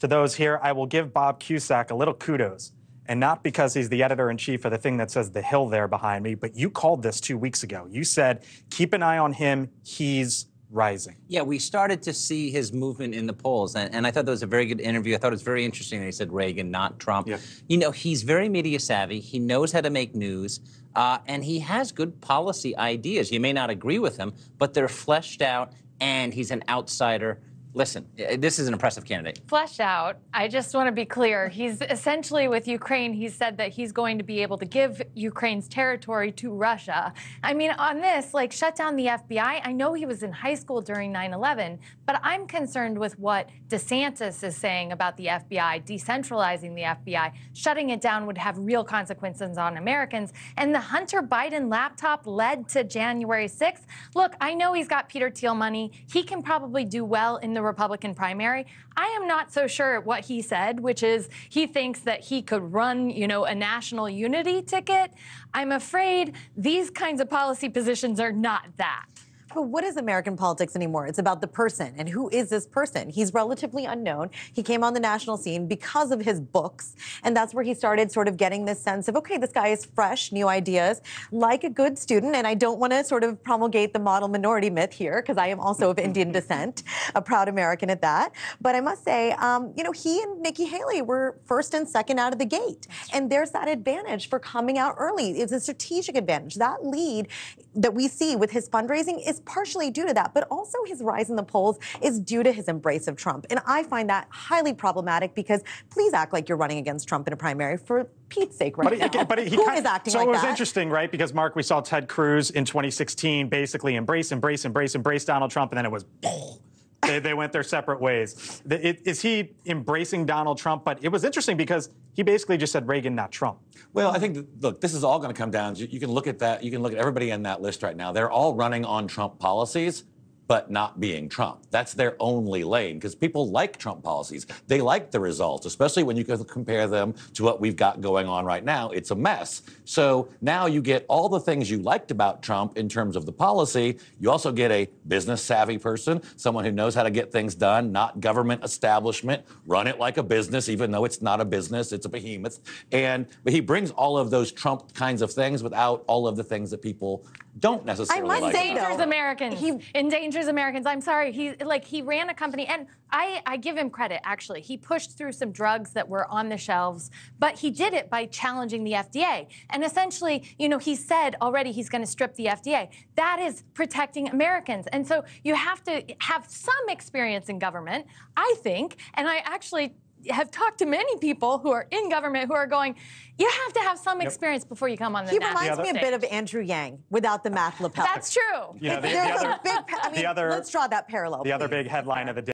to those here, I will give Bob Cusack a little kudos. And not because he's the editor-in-chief of the thing that says The Hill there behind me, but you called this 2 weeks ago. You said, keep an eye on him. He's rising. Yeah, we started to see his movement in the polls, and I thought that was a very good interview. I thought it was very interesting that he said Reagan, not Trump. Yeah. You know, he's very media savvy. He knows how to make news, and he has good policy ideas. You may not agree with him, but they're fleshed out, and he's an outsider. Listen, this is an impressive candidate. Fleshed out. I just want to be clear. He's essentially, with Ukraine, he said that he's going to be able to give Ukraine's territory to Russia. I mean, on this, like, shut down the FBI. I know he was in high school during 9/11, but I'm concerned with what DeSantis is saying about the FBI, decentralizing the FBI. Shutting it down would have real consequences on Americans. And the Hunter Biden laptop led to January 6th. Look, I know he's got Peter Thiel money. He can probably do well in the Republican primary. I am not so sure what he said, which is he thinks that he could run, you know, a national unity ticket. I'm afraid these kinds of policy positions are not that. But what is American politics anymore? It's about the person. And who is this person? He's relatively unknown. He came on the national scene because of his books. And that's where he started sort of getting this sense of, okay, this guy is fresh, new ideas, like a good student. And I don't want to sort of promulgate the model minority myth here, because I am also of Indian descent, a proud American at that. But I must say, you know, he and Nikki Haley were first and second out of the gate. And there's that advantage for coming out early. It's a strategic advantage. That lead that we see with his fundraising is partially due to that, but also his rise in the polls is due to his embrace of Trump. And I find that highly problematic, because please act like you're running against Trump in a primary for Pete's sake right now. Who is acting like that? So it was interesting, right? Because, Mark, we saw Ted Cruz in 2016 basically embrace Donald Trump, and then it was they went their separate ways. Is he embracing Donald Trump? But it was interesting because he basically just said Reagan, not Trump. Well, I think, look, this is all going to come down to, you can look at that, you can look at everybody in that list right now. They're all running on Trump policies, but not being Trump. That's their only lane, because people like Trump policies. They like the results, especially when you compare them to what we've got going on right now. It's a mess. So now you get all the things you liked about Trump in terms of the policy. You also get a business-savvy person, someone who knows how to get things done, not government establishment, run it like a business, even though it's not a business, it's a behemoth. But he brings all of those Trump kinds of things without all of the things that people don't necessarily like. Endangers Americans. He endangers Americans. I'm sorry. He ran a company, and I give him credit, actually. He pushed through some drugs that were on the shelves, but he did it by challenging the FDA. And essentially, you know, he said already he's going to strip the FDA. That is protecting Americans. And so you have to have some experience in government, I think, and I actually have talked to many people who are in government who are going, you have to have some experience before you come on the national stage. He reminds me a bit of Andrew Yang without the math lapel. That's true. You know, let's draw that parallel. The other big headline of the day.